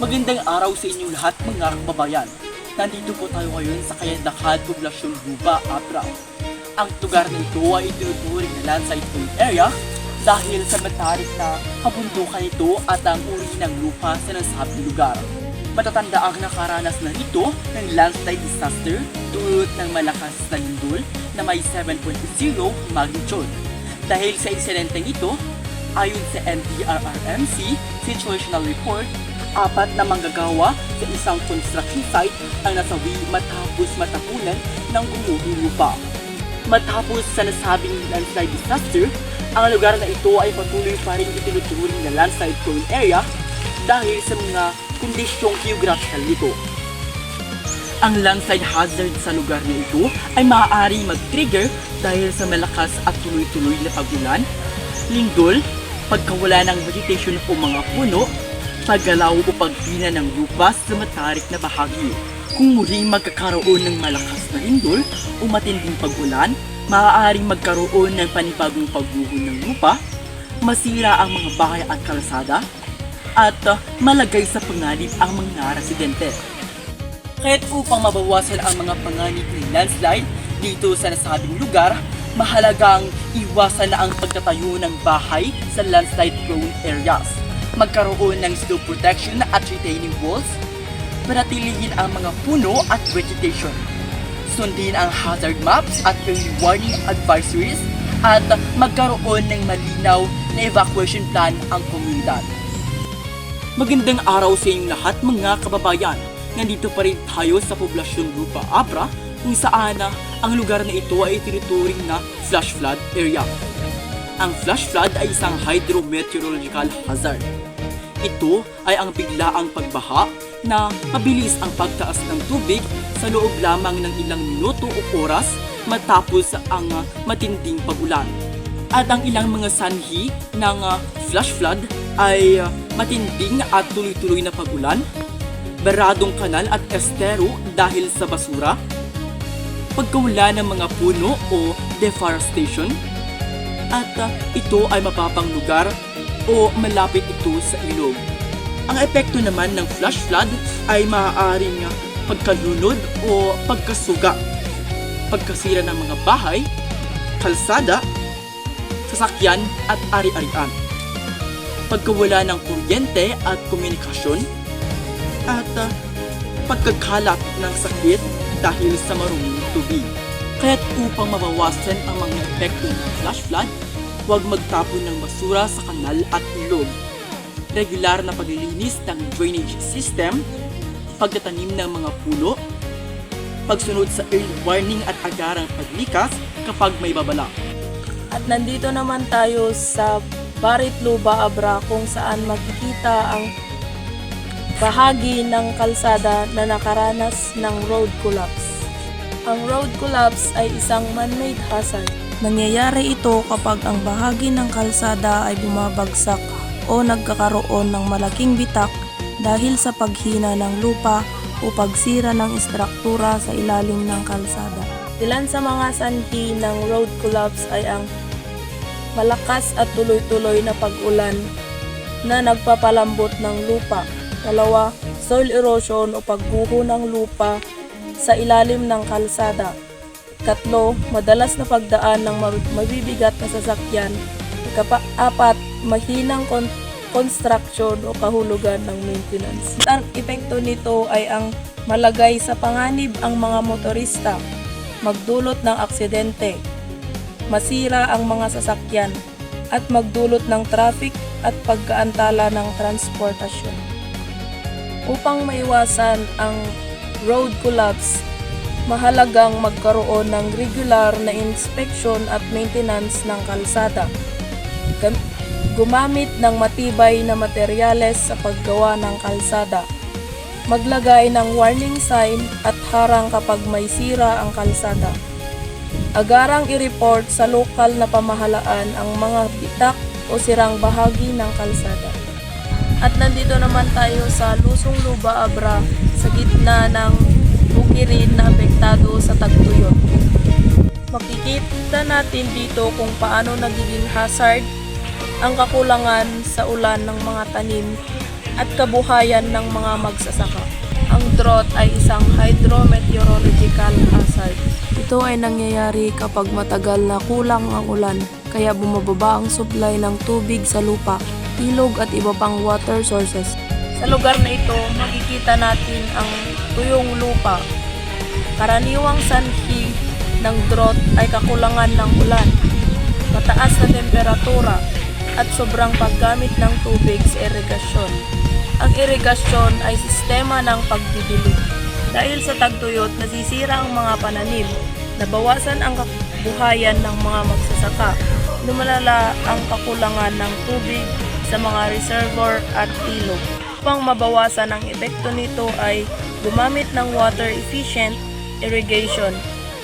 Magandang araw sa inyong lahat mga kababayan. Nandito po tayo ngayon sa Kayandakal, Poblasyon Luba, Abra. Ang lugar na ito ay itinuturing na landslide prone area dahil sa matarik na kabundukan ito at ang uri ng lupa sa nasabing lugar. Matatanda ang nakaranas na ito ng landslide disaster dulot ng malakas na lindol na may 7.0 magnitude. Dahil sa insidenteng ito, ayon sa NDRRMC Situational Report, 4 na manggagawa sa isang construction site ang nasawi matapos matapunan ng gumuhong lupa. Matapos sa nasabing landslide disaster, ang lugar na ito ay patuloy pa rin itinuturing na landslide prone area dahil sa mga kondisyong geographical nito. Ang landslide hazard sa lugar na ito ay maaari mag-trigger dahil sa malakas at tuloy-tuloy na pag-ulan, lindol, pagkawala ng vegetation o mga puno, paggalaw o pagpina ng lupa sa matarik na bahagi. Kung muling magkakaroon ng malakas na lindol o matinding pag-ulan, maaaring magkaroon ng panibagong pagguho ng lupa, masira ang mga bahay at kalsada, at malagay sa panganib ang mga residente. Kaya't upang mabawasan ang mga panganib ng landslide dito sa nasabing lugar, mahalagang iwasan na ang pagtatayo ng bahay sa landslide prone areas, magkaroon ng slope protection at retaining walls, panatilihin ang mga puno at vegetation, sundin ang hazard maps at early warning advisories, at magkaroon ng malinaw na evacuation plan ang komunidad. Magandang araw sa inyong lahat mga kababayan. Nandito pa rin tayo sa Poblasyon Lupa, Abra, kung saan ang lugar na ito ay tinuturing na flash flood area. Ang flash flood ay isang hydrometeorological hazard. Ito ay ang biglaang pagbaha na mabilis ang pagtaas ng tubig sa loob lamang ng ilang minuto o oras matapos ang matinding pag-ulan. At ang ilang mga sanhi ng flash flood ay matinding at tuloy-tuloy na pag-ulan, baradong kanal at estero dahil sa basura, pagkawala ng mga puno o deforestation, at ito ay mababang lugar o malapit ito sa ilog. Ang epekto naman ng flash flood ay maaaring pagkalunod o pagkasuga, pagkasira ng mga bahay, kalsada, sasakyan at ari-arian, pagkawala ng kuryente at komunikasyon, at pagkakalat ng sakit dahil sa maruming tubig. Kaya't upang mabawasan ang mga epekto ng flash flood, huwag magtapon ng basura sa kanal at ilog. Regular na paglilinis ng drainage system, pagtatanim ng mga puno, pagsunod sa early warning at agarang paglikas kapag may babala. At nandito naman tayo sa Barit Luba, Abra, kung saan makikita ang bahagi ng kalsada na nakaranas ng road collapse. Ang road collapse ay isang man-made hazard. Nangyayari ito kapag ang bahagi ng kalsada ay bumabagsak o nagkakaroon ng malaking bitak dahil sa paghina ng lupa o pagsira ng istruktura sa ilalim ng kalsada. Ilan sa mga sanhi ng road collapse ay ang malakas at tuloy-tuloy na pag-ulan na nagpapalambot ng lupa. 2, soil erosion o pagguho ng lupa sa ilalim ng kalsada. 3, madalas na pagdaan ng mabibigat na sasakyan. 4, mahinang construction o kahulugan ng maintenance. Ang epekto nito ay ang malagay sa panganib ang mga motorista, magdulot ng aksidente, masira ang mga sasakyan, at magdulot ng traffic at pagkaantala ng transportasyon. Upang maiwasan ang road collapse, mahalagang magkaroon ng regular na inspection at maintenance ng kalsada. Gumamit ng matibay na materyales sa paggawa ng kalsada. Maglagay ng warning sign at harang kapag may sira ang kalsada. Agarang i-report sa lokal na pamahalaan ang mga bitak o sirang bahagi ng kalsada. At nandito naman tayo sa Lusong Luba, Abra, sa gitna ng bukirin na apektado sa tagtuyot. Makikita natin dito kung paano nagiging hazard ang kakulangan sa ulan ng mga tanim at kabuhayan ng mga magsasaka. Ang drought ay isang hydrometeorological hazard. Ito ay nangyayari kapag matagal na kulang ang ulan, kaya bumababa ang supply ng tubig sa lupa, ilog at iba pang water sources. Sa lugar na ito, makikita natin ang tuyong lupa. Karaniwang sanhi ng drought ay kakulangan ng ulan, mataas na temperatura, at sobrang paggamit ng tubig sa irigasyon. Ang irigasyon ay sistema ng pagdidilig. Dahil sa tagtuyot, nasisira ang mga pananim, nabawasan ang kabuhayan ng mga magsasaka, lumalala ang kakulangan ng tubig sa mga reservoir at ilog. Upang mabawasan ang epekto nito ay gumamit ng water efficient irrigation,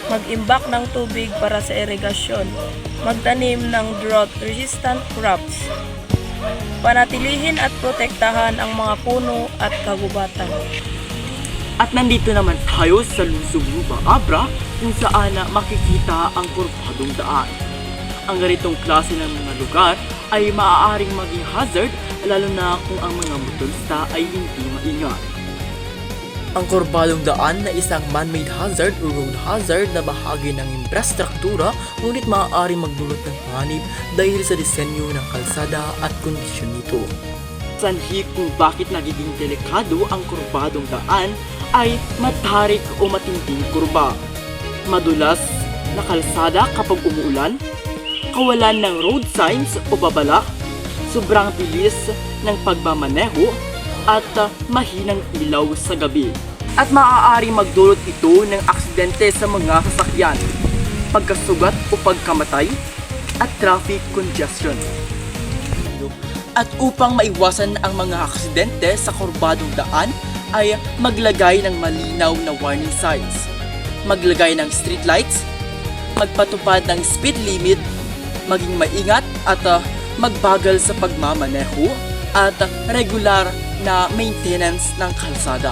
mag-imbak ng tubig para sa irigasyon, magtanim ng drought-resistant crops, panatilihin at protektahan ang mga puno at kagubatan. At nandito naman tayo sa Lusog Luba Abra kung saan makikita ang kurbadong daan. Ang ganitong klase ng mga lugar ay maaaring maging hazard lalo na kung ang mga motorista ay hindi maingat. Ang kurbadong daan na isang man-made hazard o road hazard na bahagi ng infrastruktura ngunit maaaring magdulot ng panganib dahil sa disenyo ng kalsada at kondisyon nito. Sanhi kung bakit nagiging delikado ang kurbadong daan ay matarik o matinding kurba, madulas na kalsada kapag umuulan, kawalan ng road signs o babala, sobrang bilis ng pagmamaneho at mahinang ilaw sa gabi. At maaaring magdulot ito ng aksidente sa mga sasakyan, pagkasugat o pagkamatay, at traffic congestion. At upang maiwasan ang mga aksidente sa kurbadong daan ay maglagay ng malinaw na warning signs, maglagay ng street lights, magpatupad ng speed limit, maging maingat at magbagal sa pagmamaneho at regular na maintenance ng kalsada.